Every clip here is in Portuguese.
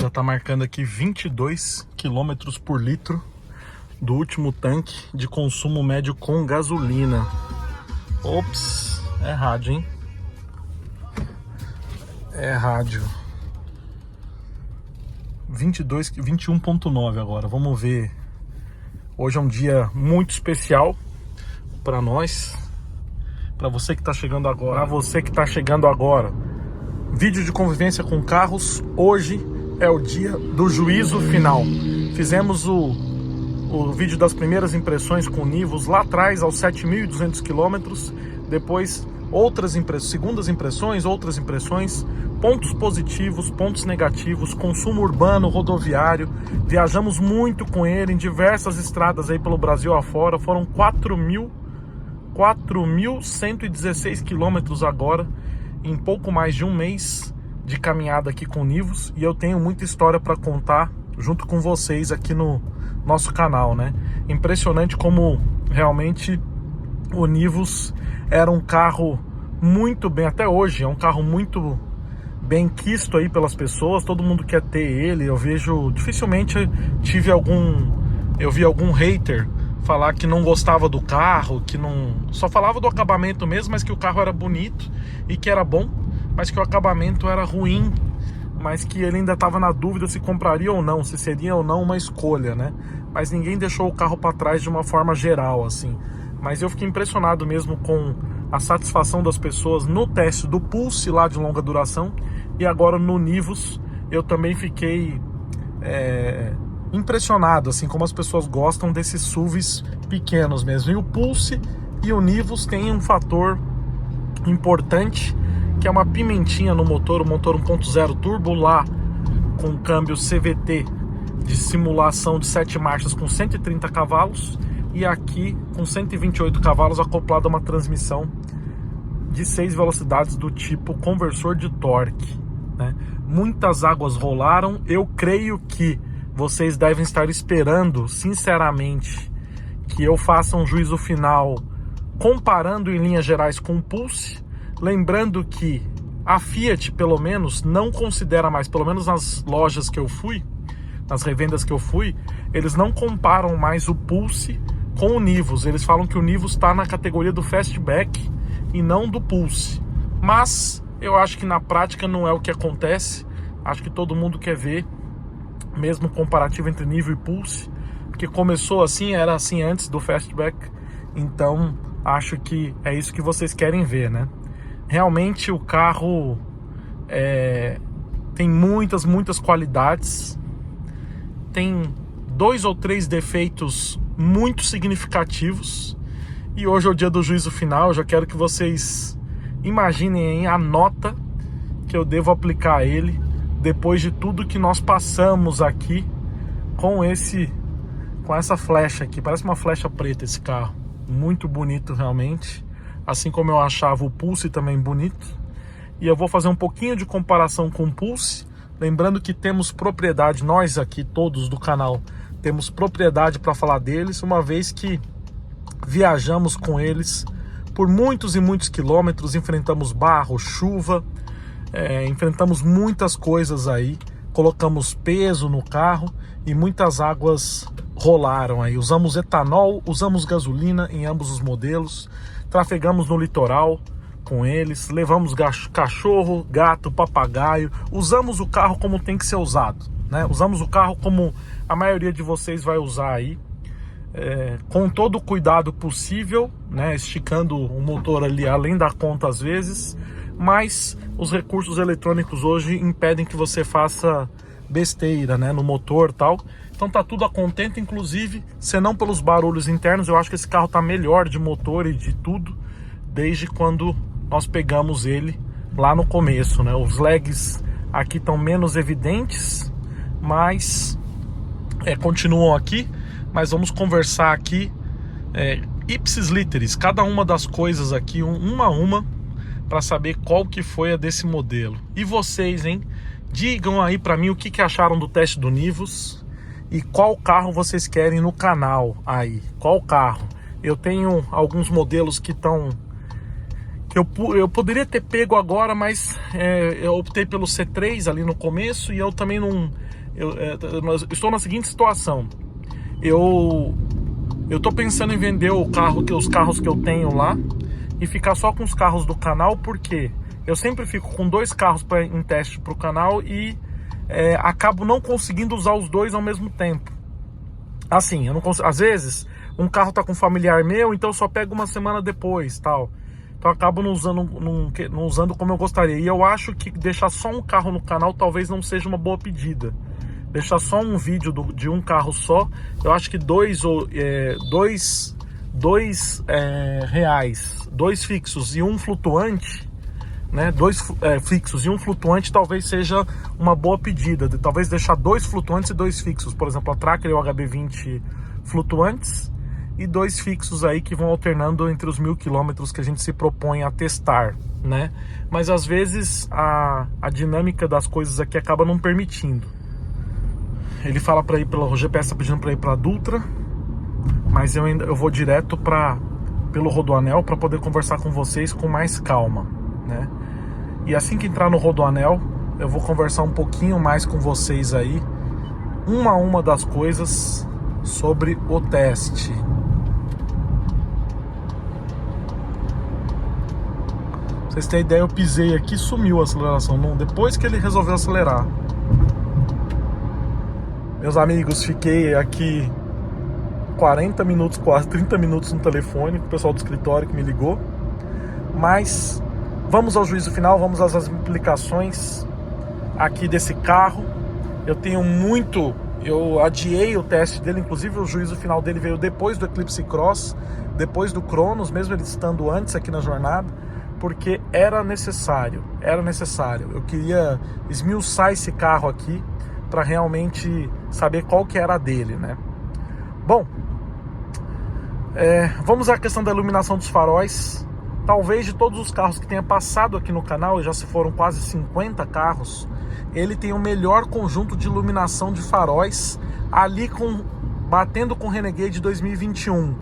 Já tá marcando aqui 22 km por litro do último tanque de consumo médio com gasolina. Ops, é rádio, hein? É rádio. 21.9 agora. Vamos ver. Hoje é um dia muito especial para nós. Para você que tá chegando agora. Vídeo de convivência com carros. Hoje é o dia do juízo final. Fizemos o vídeo das primeiras impressões com Nivus lá atrás, aos 7.200 quilômetros. Depois segundas impressões, outras impressões, pontos positivos, pontos negativos, consumo urbano, rodoviário. Viajamos muito com ele em diversas estradas aí pelo Brasil afora. Foram 4.116 quilômetros agora, em pouco mais de um mês de caminhada aqui com o Nivus. E eu tenho muita história para contar junto com vocês aqui no nosso canal, né? Impressionante como realmente o Nivus era um carro muito bem, até hoje é um carro muito bem quisto aí pelas pessoas. Todo mundo quer ter ele. Eu vejo, dificilmente eu vi algum hater falar que não gostava do carro, que não, só falava do acabamento mesmo, mas que o carro era bonito e que era bom, mas que o acabamento era ruim, mas que ele ainda estava na dúvida se compraria ou não, se seria ou não uma escolha, né? Mas ninguém deixou o carro para trás de uma forma geral, assim. Mas eu fiquei impressionado mesmo com a satisfação das pessoas no teste do Pulse lá de longa duração, e agora no Nivus eu também fiquei impressionado, assim, como as pessoas gostam desses SUVs pequenos mesmo. E o Pulse e o Nivus têm um fator importante, que é uma pimentinha no motor, o motor 1.0 turbo lá com câmbio CVT de simulação de 7 marchas com 130 cavalos, e aqui com 128 cavalos acoplado a uma transmissão de 6 velocidades do tipo conversor de torque, né? Muitas águas rolaram. Eu creio que vocês devem estar esperando, sinceramente, que eu faça um juízo final comparando em linhas gerais com o Pulse. Lembrando que a Fiat, pelo menos, não considera mais, pelo menos nas lojas que eu fui, nas revendas que eu fui, eles não comparam mais o Pulse com o Nivus. Eles falam que o Nivus está na categoria do Fastback e não do Pulse. Mas eu acho que na prática não é o que acontece. Acho que todo mundo quer ver mesmo comparativo entre Nivus e Pulse, porque começou assim, era assim antes do Fastback. Então acho que é isso que vocês querem ver, né? Realmente o carro tem muitas qualidades, tem 2 ou 3 defeitos muito significativos, e hoje é o dia do juízo final. Eu já quero que vocês imaginem a nota que eu devo aplicar a ele depois de tudo que nós passamos aqui com essa flecha aqui. Parece uma flecha preta esse carro, muito bonito realmente, assim como eu achava o Pulse também bonito. E eu vou fazer um pouquinho de comparação com o Pulse, lembrando que temos propriedade, nós aqui todos do canal temos propriedade para falar deles, uma vez que viajamos com eles por muitos e muitos quilômetros, enfrentamos barro, chuva, enfrentamos muitas coisas aí, colocamos peso no carro e muitas águas rolaram aí. Usamos etanol, usamos gasolina em ambos os modelos, trafegamos no litoral com eles, levamos cachorro, gato, papagaio, usamos o carro como tem que ser usado, né? Usamos o carro como a maioria de vocês vai usar aí, com todo o cuidado possível, né? Esticando o motor ali além da conta às vezes, mas os recursos eletrônicos hoje impedem que você faça besteira, né, no motor e tal. Então tá tudo a contento, inclusive, se não pelos barulhos internos. Eu acho que esse carro tá melhor de motor e de tudo desde quando nós pegamos ele lá no começo, né? Os lags aqui estão menos evidentes, mas continuam aqui. Mas vamos conversar aqui ipsis literis, cada uma das coisas aqui, uma a uma, para saber qual que foi a desse modelo. E vocês, hein? Digam aí para mim o que acharam do teste do Nivus e qual carro vocês querem no canal aí. Qual carro? Eu tenho alguns modelos que eu poderia ter pego agora, mas eu optei pelo C3 ali no começo e eu também não... Eu estou na seguinte situação. Eu tô pensando em vender os carros que eu tenho lá e ficar só com os carros do canal, porque eu sempre fico com 2 carros em teste para o canal e acabo não conseguindo usar os 2 ao mesmo tempo. Assim, eu não consigo, às vezes um carro tá com um familiar meu, então eu só pego uma semana depois, tal. Então eu acabo não usando como eu gostaria. E eu acho que deixar só um carro no canal talvez não seja uma boa pedida. Deixar só um vídeo de um carro só, eu acho que dois fixos e um flutuante, né? 2 fixos e um flutuante talvez seja uma boa pedida. Talvez deixar 2 flutuantes e 2 fixos, por exemplo, a Tracker e o HB20 flutuantes e 2 fixos aí que vão alternando entre os 1000 km que a gente se propõe a testar, né? Mas às vezes a dinâmica das coisas aqui acaba não permitindo. Ele fala para ir o GPS tá pedindo para ir para Dutra, mas eu vou direto pelo Rodoanel para poder conversar com vocês com mais calma, né? E assim que entrar no Rodoanel, eu vou conversar um pouquinho mais com vocês aí, uma a uma das coisas sobre o teste. Pra vocês terem ideia, eu pisei aqui e sumiu a aceleração, depois que ele resolveu acelerar. Meus amigos, fiquei aqui 40 minutos, quase 30 minutos no telefone com o pessoal do escritório que me ligou. Mas vamos ao juízo final, vamos às implicações aqui desse carro. Eu adiei o teste dele, inclusive o juízo final dele veio depois do Eclipse Cross, depois do Cronos, mesmo ele estando antes aqui na jornada, porque era necessário. Eu queria esmiuçar esse carro aqui para realmente saber qual que era a dele, né? Bom, vamos à questão da iluminação dos faróis. Talvez de todos os carros que tenha passado aqui no canal, e já se foram quase 50 carros, ele tem o melhor conjunto de iluminação de faróis, ali batendo com o Renegade 2021,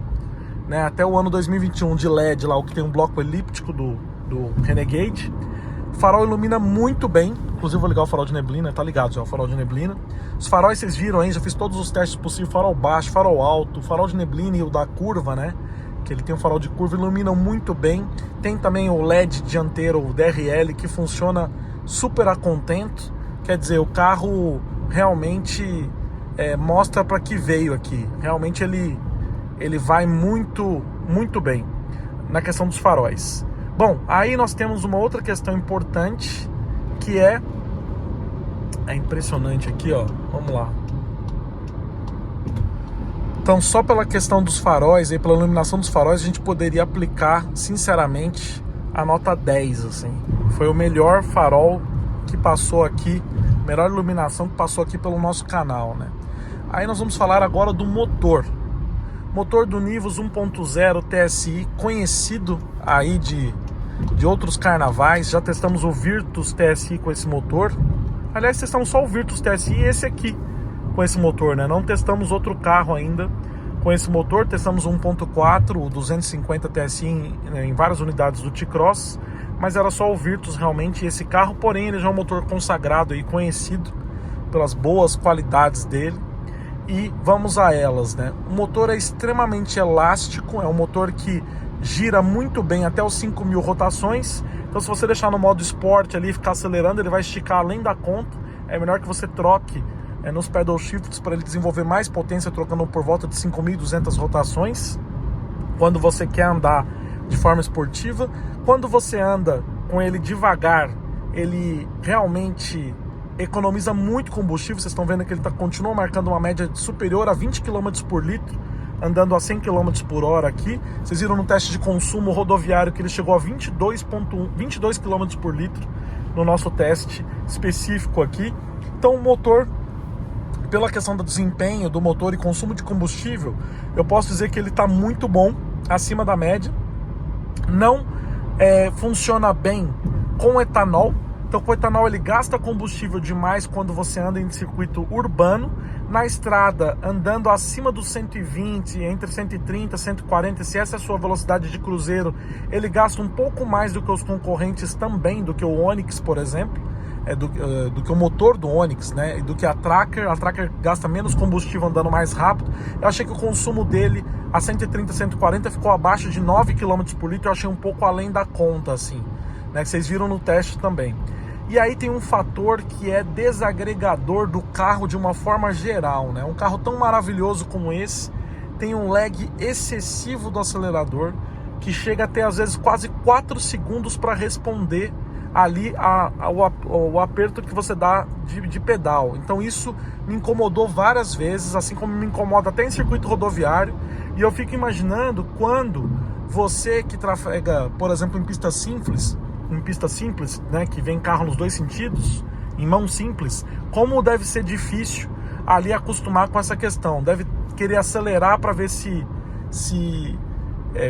né? Até o ano 2021 de LED, lá o que tem um bloco elíptico do Renegade. O farol ilumina muito bem, inclusive vou ligar o farol de neblina, tá ligado já o farol de neblina. Os faróis vocês viram aí, já fiz todos os testes possíveis, farol baixo, farol alto, farol de neblina e o da curva, né? Que ele tem um farol de curva, iluminam muito bem. Tem também o LED dianteiro, o DRL, que funciona super a contento. Quer dizer, o carro realmente mostra para que veio aqui. Realmente ele vai muito, muito bem na questão dos faróis. Bom, aí nós temos uma outra questão importante, que é impressionante aqui, ó. Vamos lá. Então, só pela questão dos faróis e pela iluminação dos faróis, a gente poderia aplicar, sinceramente, a nota 10, assim. Foi o melhor farol que passou aqui, melhor iluminação que passou aqui pelo nosso canal, né? Aí nós vamos falar agora do motor. Motor do Nivus 1.0 TSI, conhecido aí de outros carnavais. Já testamos o Virtus TSI com esse motor. Aliás, testamos só o Virtus TSI e esse aqui com esse motor, né? Não testamos outro carro ainda com esse motor. Testamos o 1.4, o 250 TSI em várias unidades do T-Cross, mas era só o Virtus realmente esse carro. Porém, ele já é um motor consagrado e conhecido pelas boas qualidades dele. E vamos a elas, né? O motor é extremamente elástico, é um motor que gira muito bem até os 5.000 rotações. Então, se você deixar no modo Sport ali e ficar acelerando, ele vai esticar além da conta. É melhor que você troque nos pedal shifts para ele desenvolver mais potência, trocando por volta de 5.200 rotações quando você quer andar de forma esportiva. Quando você anda com ele devagar, ele realmente economiza muito combustível. Vocês estão vendo que ele continua marcando uma média superior a 20 km por litro, andando a 100 km por hora aqui. Vocês viram no teste de consumo rodoviário que ele chegou a 22 km por litro no nosso teste específico aqui. Então o motor, pela questão do desempenho do motor e consumo de combustível, eu posso dizer que ele está muito bom, acima da média. Não funciona bem com etanol, Então o etanol ele gasta combustível demais quando você anda em circuito urbano. Na estrada, andando acima dos 120, entre 130 e 140, se essa é a sua velocidade de cruzeiro, ele gasta um pouco mais do que os concorrentes também, do que o Onix, por exemplo, do que o motor do Onix, né? E do que a Tracker. A Tracker gasta menos combustível andando mais rápido. Eu achei que o consumo dele a 130, 140 ficou abaixo de 9 km por litro. Eu achei um pouco além da conta, assim, né? Que vocês viram no teste também. E aí tem um fator que é desagregador do carro de uma forma geral, né? Um carro tão maravilhoso como esse tem um lag excessivo do acelerador, que chega a ter às vezes quase 4 segundos para responder ali ao aperto que você dá de pedal. Então isso me incomodou várias vezes, assim como me incomoda até em circuito rodoviário. E eu fico imaginando quando você que trafega, por exemplo, em pista simples, né, que vem carro nos dois sentidos, em mão simples, como deve ser difícil ali acostumar com essa questão. Deve querer acelerar para ver se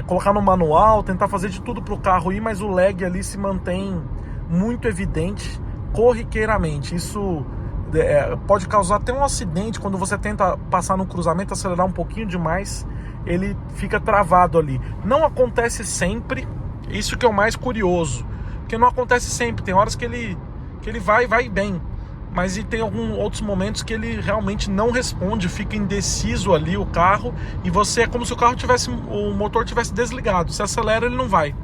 colocar no manual, tentar fazer de tudo para o carro ir, mas o lag ali se mantém muito evidente corriqueiramente. Isso pode causar até um acidente quando você tenta passar no cruzamento, acelerar um pouquinho demais, ele fica travado ali. Não acontece sempre, isso que é o mais curioso, porque não acontece sempre. Tem horas que ele vai bem, mas tem alguns outros momentos que ele realmente não responde, fica indeciso ali o carro, e você é como se o motor tivesse desligado. Se acelera, ele não vai.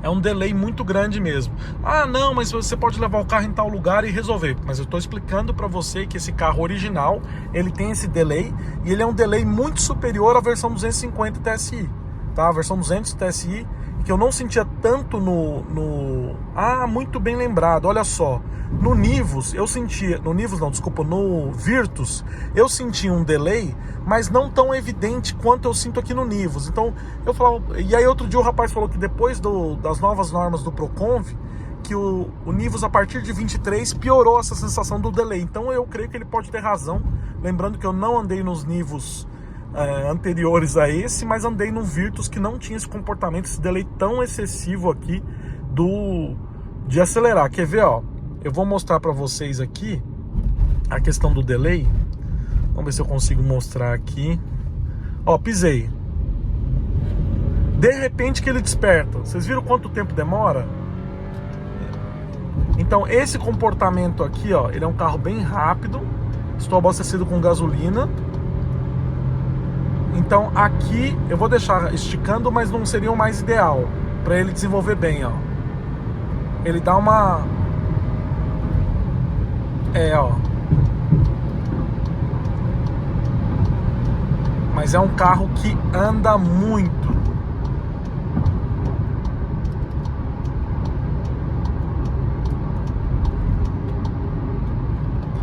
É um delay muito grande mesmo. Ah, não, mas você pode levar o carro em tal lugar e resolver. Mas eu estou explicando para você que esse carro original, ele tem esse delay, e ele é um delay muito superior à versão 250 TSI, tá? A versão 200 TSI, que eu não sentia tanto muito bem lembrado, olha só. No Nivus, no Virtus, eu senti um delay, mas não tão evidente quanto eu sinto aqui no Nivus. Então, eu falava... E aí outro dia o rapaz falou que depois das novas normas do Proconv, que o Nivus a partir de 23 piorou essa sensação do delay. Então eu creio que ele pode ter razão. Lembrando que eu não andei nos Nivus anteriores a esse, mas andei no Virtus que não tinha esse comportamento, esse delay tão excessivo aqui de acelerar. Quer ver, ó? Eu vou mostrar para vocês aqui a questão do delay. Vamos ver se eu consigo mostrar aqui. Ó, pisei. De repente que ele desperta. Vocês viram quanto tempo demora? Então esse comportamento aqui, ó, ele é um carro bem rápido. Estou abastecido com gasolina. Então aqui eu vou deixar esticando, mas não seria o mais ideal para ele desenvolver bem, ó. Ele dá uma... ó. Mas é um carro que anda muito.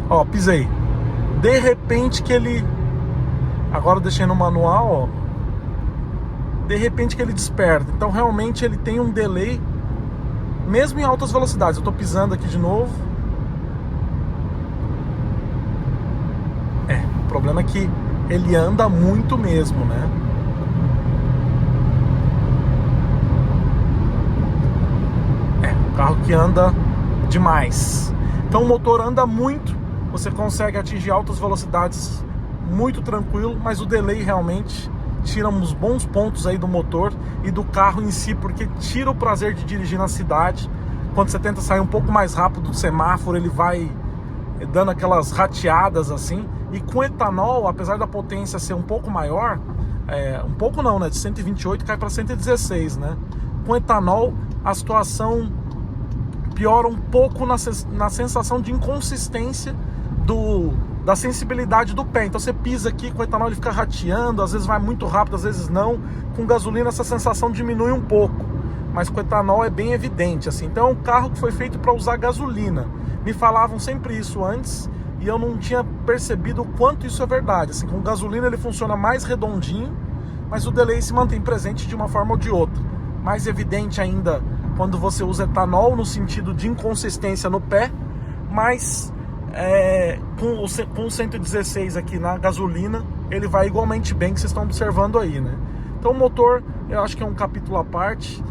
Ó, pisei. De repente que ele... Agora eu deixei no manual, ó. De repente que ele desperta. Então realmente ele tem um delay, mesmo em altas velocidades. Eu tô pisando aqui de novo. O problema é que ele anda muito mesmo, né? Um carro que anda demais. Então o motor anda muito, você consegue atingir altas velocidades muito tranquilo, mas o delay realmente tira uns bons pontos aí do motor e do carro em si, porque tira o prazer de dirigir na cidade. Quando você tenta sair um pouco mais rápido do semáforo, ele vai dando aquelas rateadas assim. E com etanol, apesar da potência ser um pouco maior, um pouco não, né? De 128 cai para 116, né? Com etanol, a situação piora um pouco na sensação de inconsistência da sensibilidade do pé. Então você pisa aqui, com etanol ele fica rateando, às vezes vai muito rápido, às vezes não. Com gasolina essa sensação diminui um pouco, mas com etanol é bem evidente, assim. Então é um carro que foi feito para usar gasolina. Me falavam sempre isso antes, e eu não tinha percebido o quanto isso é verdade. Assim, com gasolina ele funciona mais redondinho, mas o delay se mantém presente de uma forma ou de outra. Mais evidente ainda quando você usa etanol, no sentido de inconsistência no pé, mas com o 116 aqui na gasolina, ele vai igualmente bem, que vocês estão observando aí, né? Então o motor, eu acho que é um capítulo à parte,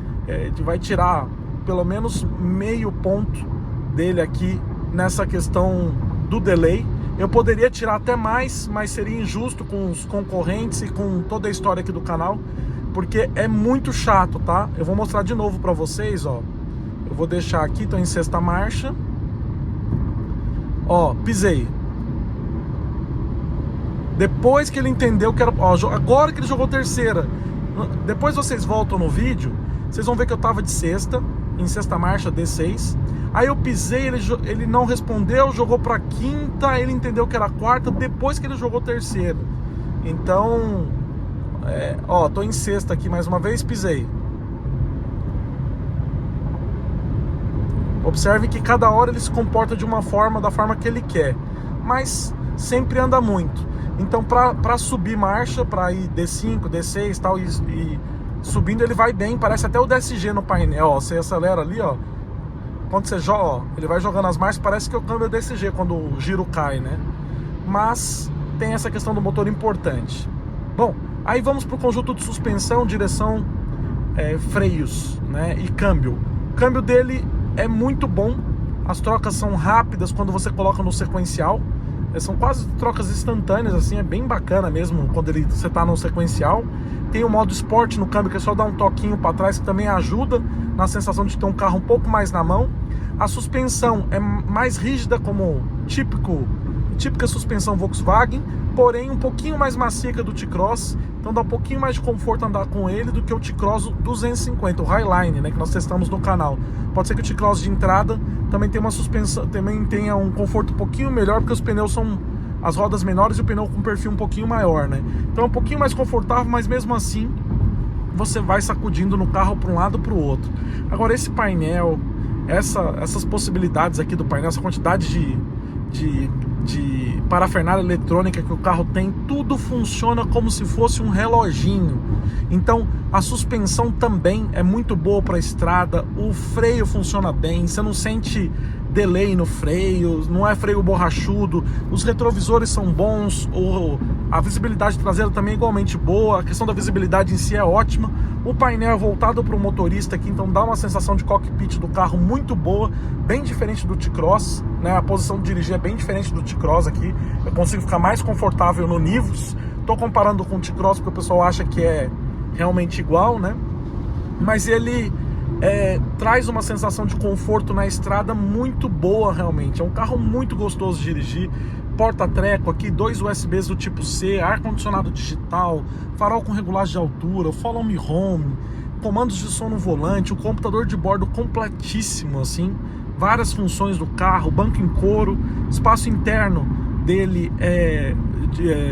vai tirar pelo menos meio ponto dele aqui nessa questão do delay. Eu poderia tirar até mais, mas seria injusto com os concorrentes e com toda a história aqui do canal, porque é muito chato, tá? Eu vou mostrar de novo para vocês, ó. Eu vou deixar aqui, tô em sexta marcha. Ó, pisei. Depois que ele entendeu que era... Ó, agora que ele jogou terceira. Depois vocês voltam no vídeo, vocês vão ver que eu tava de sexta, em sexta marcha, D6. Aí eu pisei, ele não respondeu, jogou pra quinta, ele entendeu que era quarta, depois que ele jogou terceira. Então, ó, tô em sexta aqui mais uma vez, pisei. Observe que cada hora ele se comporta de uma forma, da forma que ele quer, mas sempre anda muito. Então, pra subir marcha, pra ir D5, D6 tal, e subindo ele vai bem, parece até o DSG no painel, ó. Você acelera ali, ó. Quando você joga, ó, ele vai jogando as marchas, parece que o câmbio é DSG quando o giro cai, né? Mas tem essa questão do motor importante. Bom, aí vamos pro conjunto de suspensão, direção, freios, né? E câmbio. O câmbio dele é muito bom. As trocas são rápidas quando você coloca no sequencial. São quase trocas instantâneas, assim, é bem bacana mesmo quando você tá no sequencial. Tem o modo Sport no câmbio, que é só dar um toquinho para trás, que também ajuda na sensação de ter um carro um pouco mais na mão. A suspensão é mais rígida, como típica suspensão Volkswagen, porém um pouquinho mais macia que a do T-Cross, então dá um pouquinho mais de conforto andar com ele do que o T-Cross 250, o Highline, né, que nós testamos no canal. Pode ser que o T-Cross de entrada também tenha uma suspensão, também tenha um conforto um pouquinho melhor, porque os pneus são as rodas menores e o pneu com um perfil um pouquinho maior, né? Então é um pouquinho mais confortável, mas mesmo assim você vai sacudindo no carro para um lado para o outro. Agora esse painel, essas possibilidades aqui do painel, essa quantidade de parafernália eletrônica que o carro tem, tudo funciona como se fosse um reloginho. Então a suspensão também é muito boa para a estrada, o freio funciona bem, você não sente delay no freio, não é freio borrachudo, os retrovisores são bons, a visibilidade traseira também é igualmente boa, a questão da visibilidade em si é ótima, o painel é voltado para o motorista aqui, então dá uma sensação de cockpit do carro muito boa, bem diferente do T-Cross, né? A posição de dirigir é bem diferente do T-Cross aqui, eu consigo ficar mais confortável no Nivus. Estou comparando com o T-Cross porque o pessoal acha que é realmente igual, né? Mas ele traz uma sensação de conforto na estrada muito boa realmente. É um carro muito gostoso de dirigir. Porta-treco aqui, 2 USBs do tipo C, ar-condicionado digital, farol com regulagem de altura, Follow Me Home, comandos de som no volante, o computador de bordo completíssimo, assim, várias funções do carro, banco em couro, espaço interno dele é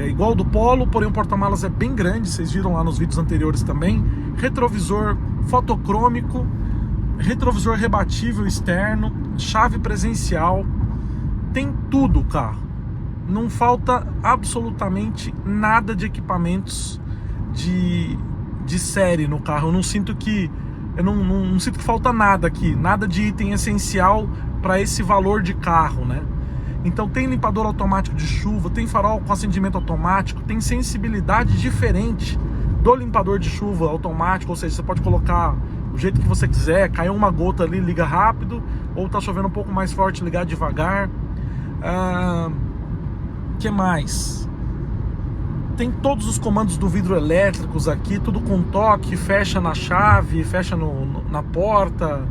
igual ao do Polo, porém o porta-malas é bem grande, vocês viram lá nos vídeos anteriores também. Retrovisor fotocrômico, retrovisor rebatível externo, chave presencial, tem tudo o carro. Não falta absolutamente nada de equipamentos de série no carro. Eu não sinto que falta nada aqui, nada de item essencial para esse valor de carro, né? Então tem limpador automático de chuva, tem farol com acendimento automático, tem sensibilidade diferente do limpador de chuva automático, ou seja, você pode colocar do jeito que você quiser, caiu uma gota ali, liga rápido, ou tá chovendo um pouco mais forte, ligar devagar. Que mais? Tem todos os comandos do vidro elétricos aqui, tudo com toque, fecha na chave, fecha na porta,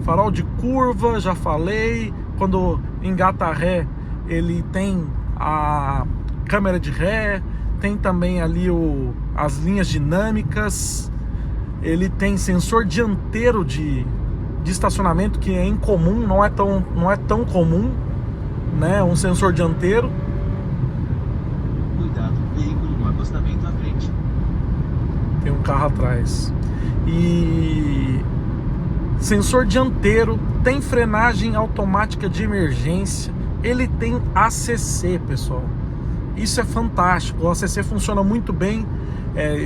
farol de curva, já falei. Quando engata ré, ele tem a câmera de ré, tem também ali as linhas dinâmicas, ele tem sensor dianteiro de estacionamento, que é incomum, não é tão comum, né? Um sensor dianteiro. Cuidado, veículo no acostamento à frente. Tem um carro atrás. E sensor dianteiro, tem frenagem automática de emergência, ele tem ACC, pessoal. Isso é fantástico, o ACC funciona muito bem.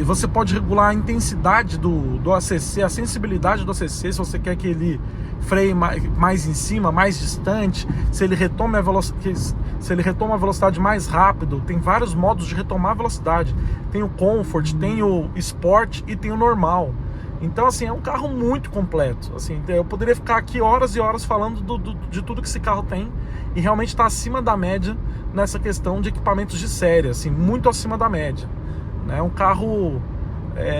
Você pode regular a intensidade do ACC, a sensibilidade do ACC, se você quer que ele freie mais em cima, mais distante, se ele retoma a velocidade mais rápido. Tem vários modos de retomar a velocidade. Tem o Comfort, tem o Sport e tem o normal. Então, assim, é um carro muito completo. Assim, eu poderia ficar aqui horas e horas falando de tudo que esse carro tem, e realmente está acima da média nessa questão de equipamentos de série, assim, muito acima da média. É um carro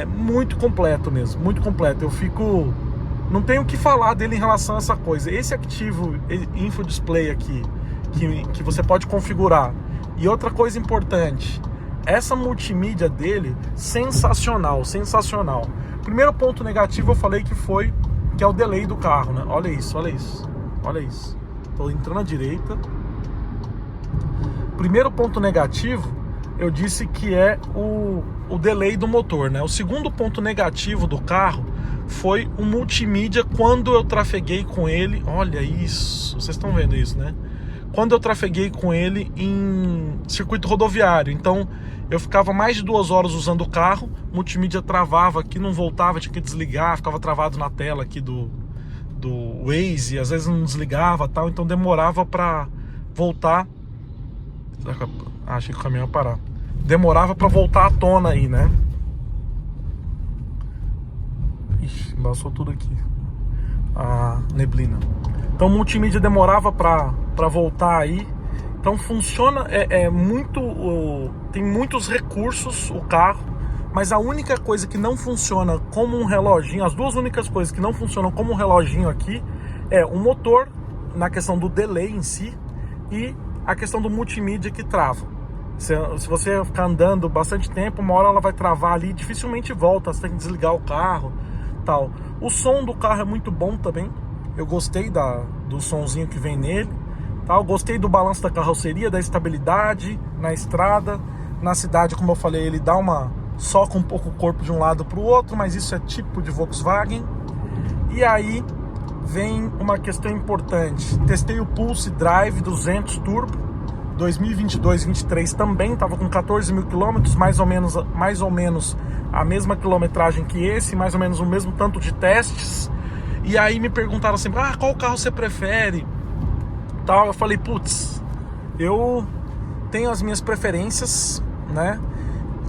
muito completo mesmo, muito completo. Não tenho o que falar dele em relação a essa coisa. Esse Active Info Display aqui, que você pode configurar. E outra coisa importante, essa multimídia dele, sensacional, sensacional. Primeiro ponto negativo eu falei que é o delay do carro, né? Olha isso, olha isso, olha isso. Tô entrando à direita. Primeiro ponto negativo, eu disse que é o delay do motor, né? O segundo ponto negativo do carro foi o multimídia quando eu trafeguei com ele. Olha isso, vocês estão vendo isso, né? Quando eu trafeguei com ele em circuito rodoviário. Então eu ficava mais de 2 horas usando o carro, multimídia travava aqui, não voltava, tinha que desligar, ficava travado na tela aqui do Waze, às vezes não desligava, tal, então demorava para voltar. Achei que o caminhão ia parar. Demorava para voltar à tona aí, né? Ixi, embaçou tudo aqui, a neblina. Então multimídia demorava para voltar aí. Então funciona, tem muitos recursos o carro, mas a única coisa que não funciona como um reloginho, as duas únicas coisas que não funcionam como um reloginho aqui é o motor, na questão do delay em si, e a questão do multimídia que trava. Se você ficar andando bastante tempo, uma hora ela vai travar ali, dificilmente volta, você tem que desligar o carro, tal. O som do carro é muito bom também, eu gostei do sonzinho que vem nele. Tá, eu gostei do balanço da carroceria, da estabilidade na estrada. Na cidade, como eu falei, ele soca um pouco o corpo de um lado para o outro, mas isso é tipo de Volkswagen. E aí vem uma questão importante. Testei o Pulse Drive 200 Turbo 2022-23 também, estava com 14 mil quilômetros, mais ou menos a mesma quilometragem que esse, mais ou menos o mesmo tanto de testes. E aí me perguntaram sempre, qual carro você prefere? Tal, eu falei, putz, eu tenho as minhas preferências, né?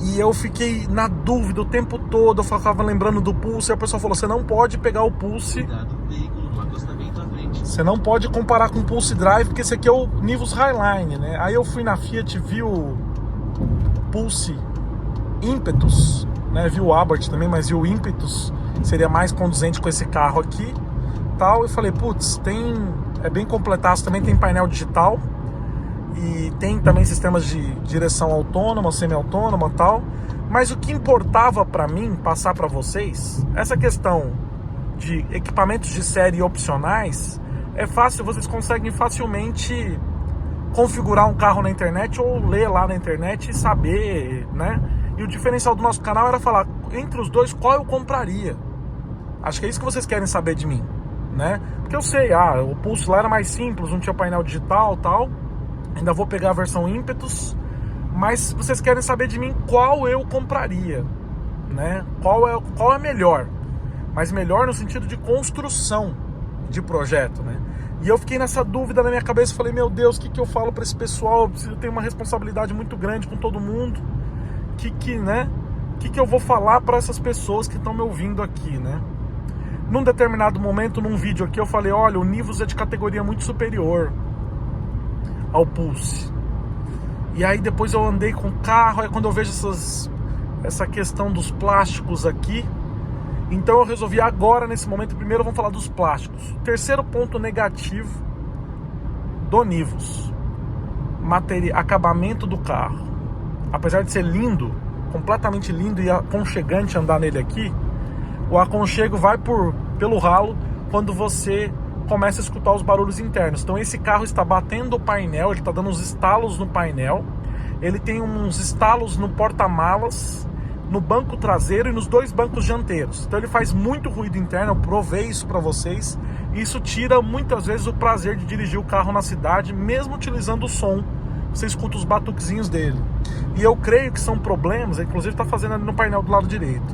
E eu fiquei na dúvida o tempo todo, eu ficava lembrando do Pulse, e a pessoa falou, você não pode pegar o Pulse, Cuidado, veículo no acostamento à frente. você não pode comparar com o Pulse Drive, porque esse aqui é o Nivus Highline, né? Aí eu fui na Fiat, vi o Pulse Impetus, né? Vi o Abarth também, mas vi o Impetus, seria mais conduzente com esse carro aqui, tal, e falei, putz, é bem completaço, também tem painel digital e tem também sistemas de direção autônoma, semi-autônoma, tal. Mas o que importava para mim passar para vocês, essa questão de equipamentos de série opcionais, é fácil, vocês conseguem facilmente configurar um carro na internet ou ler lá na internet e saber, né? E o diferencial do nosso canal era falar entre os dois qual eu compraria. Acho que é isso que vocês querem saber de mim, né? Porque eu sei, o Pulse lá era mais simples, não tinha painel digital, tal. Ainda vou pegar a versão Impetus, mas vocês querem saber de mim qual eu compraria, né? Qual é melhor? Mas melhor no sentido de construção de projeto, né? E eu fiquei nessa dúvida na minha cabeça, falei, meu Deus, o que eu falo para esse pessoal? Eu tenho uma responsabilidade muito grande com todo mundo. Né? O que eu vou falar para essas pessoas que estão me ouvindo aqui, né? Num determinado momento, num vídeo aqui, eu falei, olha, o Nivus é de categoria muito superior ao Pulse. E aí depois eu andei com o carro, aí quando eu vejo essa questão dos plásticos aqui, então eu resolvi agora, nesse momento, primeiro vamos falar dos plásticos. Terceiro ponto negativo do Nivus, acabamento do carro. Apesar de ser lindo, completamente lindo e aconchegante andar nele aqui, o aconchego vai pelo ralo quando você começa a escutar os barulhos internos. Então esse carro está batendo o painel, ele está dando uns estalos no painel, ele tem uns estalos no porta-malas, no banco traseiro e nos 2 bancos dianteiros. Então ele faz muito ruído interno, eu provei isso para vocês, e isso tira muitas vezes o prazer de dirigir o carro na cidade, mesmo utilizando o som. Você escuta os batuquezinhos dele. E eu creio que são problemas, inclusive está fazendo ali no painel do lado direito,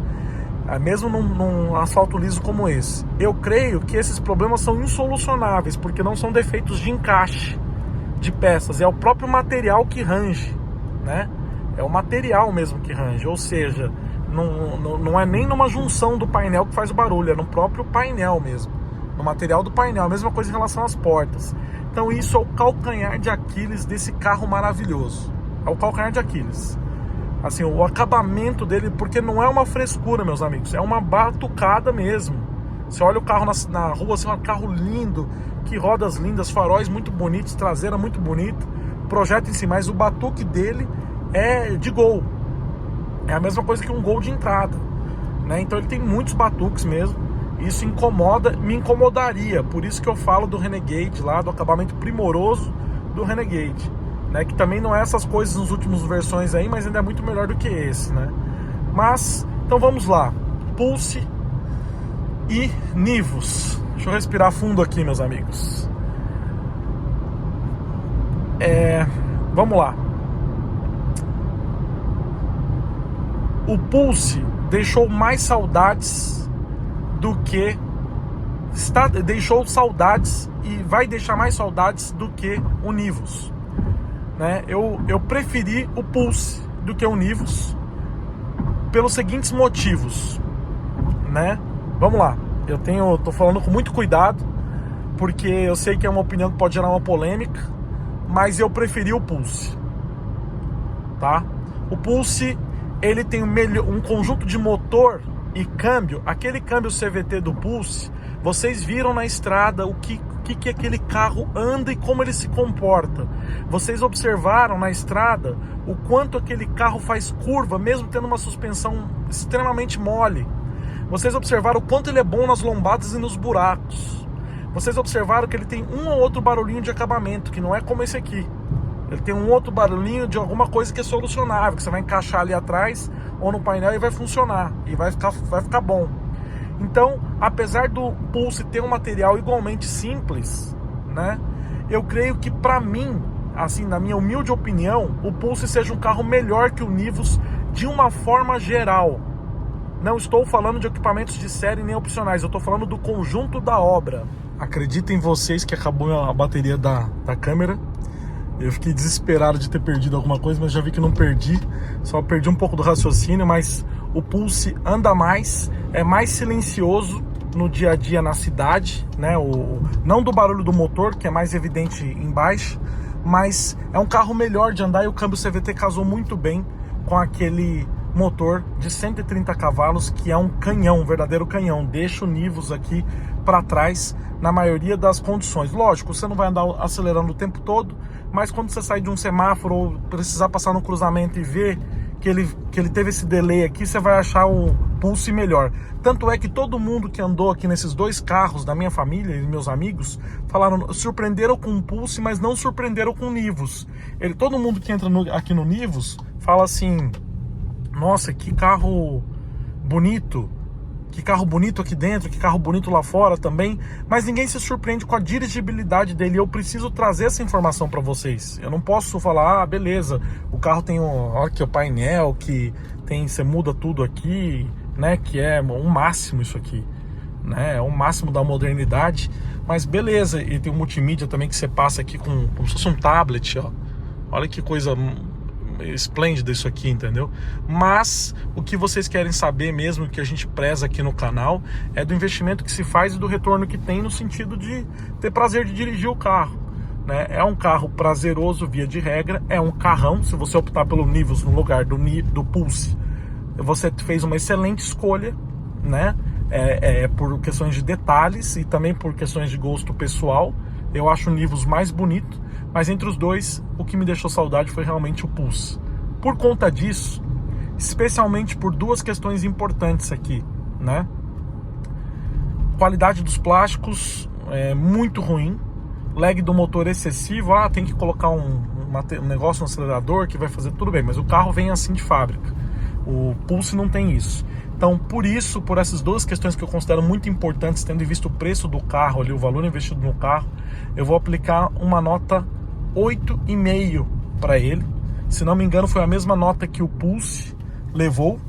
mesmo num asfalto liso como esse. Eu creio que esses problemas são insolucionáveis, porque não são defeitos de encaixe de peças, é o próprio material que range, né? É o material mesmo que range, ou seja, Não é nem numa junção do painel que faz o barulho, é no próprio painel mesmo, no material do painel. A mesma coisa em relação às portas. Então isso é o calcanhar de Aquiles desse carro maravilhoso. É o calcanhar de Aquiles. Assim, o acabamento dele, porque não é uma frescura, meus amigos, é uma batucada mesmo. Você olha o carro na rua, assim, um carro lindo, que rodas lindas, faróis muito bonitos, traseira muito bonita, projeto em si, mas o batuque dele é de Gol. É a mesma coisa que um Gol de entrada, né? Então ele tem muitos batuques mesmo. Isso incomoda, me incomodaria. Por isso que eu falo do Renegade lá, do acabamento primoroso do Renegade, né? Que também não é essas coisas nas últimas versões aí, mas ainda é muito melhor do que esse, né? Mas, então vamos lá. Pulse e Nivus. Deixa eu respirar fundo aqui, meus amigos. Vamos lá. O Pulse deixou mais saudades do que... deixou saudades e vai deixar mais saudades do que o Nivus, né? Eu preferi o Pulse do que o Nivus pelos seguintes motivos, né? Vamos lá. Tô falando com muito cuidado, porque eu sei que é uma opinião que pode gerar uma polêmica, mas eu preferi o Pulse, tá? O Pulse, ele tem um conjunto de motor e câmbio. Aquele câmbio CVT do Pulse, vocês viram na estrada o que aquele carro anda e como ele se comporta. Vocês observaram na estrada o quanto aquele carro faz curva, mesmo tendo uma suspensão extremamente mole. Vocês observaram o quanto ele é bom nas lombadas e nos buracos. Vocês observaram que ele tem um ou outro barulhinho de acabamento, que não é como esse aqui. Ele tem um outro barulhinho de alguma coisa que é solucionável, que você vai encaixar ali atrás ou no painel e vai funcionar, e vai ficar bom. Então, apesar do Pulse ter um material igualmente simples, né, eu creio que, para mim, assim, na minha humilde opinião, o Pulse seja um carro melhor que o Nivus de uma forma geral. Não estou falando de equipamentos de série nem opcionais, eu estou falando do conjunto da obra. Acreditem vocês que acabou a bateria da câmera. Eu fiquei desesperado de ter perdido alguma coisa, mas já vi que não perdi. Só perdi um pouco do raciocínio, mas o Pulse anda mais, é mais silencioso no dia a dia na cidade, né? Não do barulho do motor, que é mais evidente embaixo, mas é um carro melhor de andar, e o câmbio CVT casou muito bem com aquele motor de 130 cavalos, que é um canhão, um verdadeiro canhão. Deixa o Nivus aqui para trás na maioria das condições. Lógico, você não vai andar acelerando o tempo todo, mas quando você sair de um semáforo ou precisar passar no cruzamento e ver que ele teve esse delay aqui, você vai achar o Pulse melhor. Tanto é que todo mundo que andou aqui nesses dois carros da minha família e meus amigos falaram, surpreenderam com o Pulse, mas não surpreenderam com o Nivus. Todo mundo que entra aqui no Nivus fala assim: nossa, que carro bonito, que carro bonito aqui dentro, que carro bonito lá fora também, mas ninguém se surpreende com a dirigibilidade dele. Eu preciso trazer essa informação para vocês. Eu não posso falar, beleza, o carro tem olha aqui o painel, que tem, você muda tudo aqui, né, que é um máximo isso aqui, né, é o máximo da modernidade, mas beleza, e tem um multimídia também que você passa aqui como se fosse um tablet, ó. Olha que coisa esplêndida isso aqui, entendeu? Mas o que vocês querem saber mesmo, que a gente preza aqui no canal, é do investimento que se faz e do retorno que tem, no sentido de ter prazer de dirigir o carro, né? É um carro prazeroso via de regra, é um carrão. Se você optar pelo Nivus no lugar do Pulse, você fez uma excelente escolha, né? Por questões de detalhes e também por questões de gosto pessoal. Eu acho o Nivus mais bonito, mas entre os dois, o que me deixou saudade foi realmente o Pulse. Por conta disso, especialmente por duas questões importantes aqui, né? Qualidade dos plásticos é muito ruim, lag do motor excessivo, tem que colocar um negócio no acelerador que vai fazer tudo bem, mas o carro vem assim de fábrica. O Pulse não tem isso. Então, por essas duas questões que eu considero muito importantes, tendo visto o preço do carro ali, o valor investido no carro, eu vou aplicar uma nota 8,5 para ele. Se não me engano, foi a mesma nota que o Pulse levou.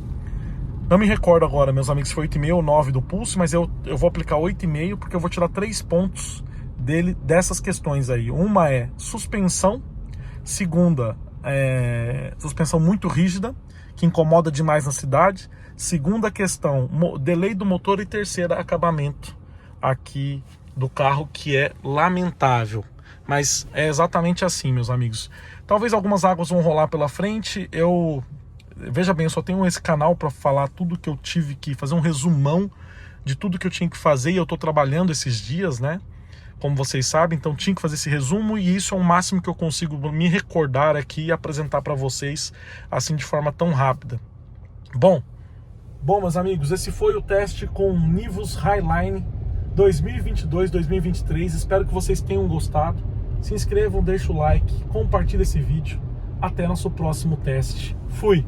Não me recordo agora, meus amigos, se foi 8,5 ou 9 do Pulse, mas eu vou aplicar 8,5, porque eu vou tirar 3 pontos dele dessas questões aí. Uma é suspensão, segunda é suspensão muito rígida, que incomoda demais na cidade. Segunda questão, delay do motor. E terceira, acabamento aqui do carro, que é lamentável. Mas é exatamente assim, meus amigos. Talvez algumas águas vão rolar pela frente. Veja bem, eu só tenho esse canal para falar tudo que eu tive que fazer, um resumão de tudo que eu tinha que fazer, e eu tô trabalhando esses dias, né? Como vocês sabem, então tinha que fazer esse resumo, e isso é o máximo que eu consigo me recordar aqui e apresentar para vocês assim de forma tão rápida. Bom, meus amigos, esse foi o teste com Nivus Highline 2022-2023. Espero que vocês tenham gostado. Se inscrevam, deixem o like, compartilhem esse vídeo. Até nosso próximo teste. Fui!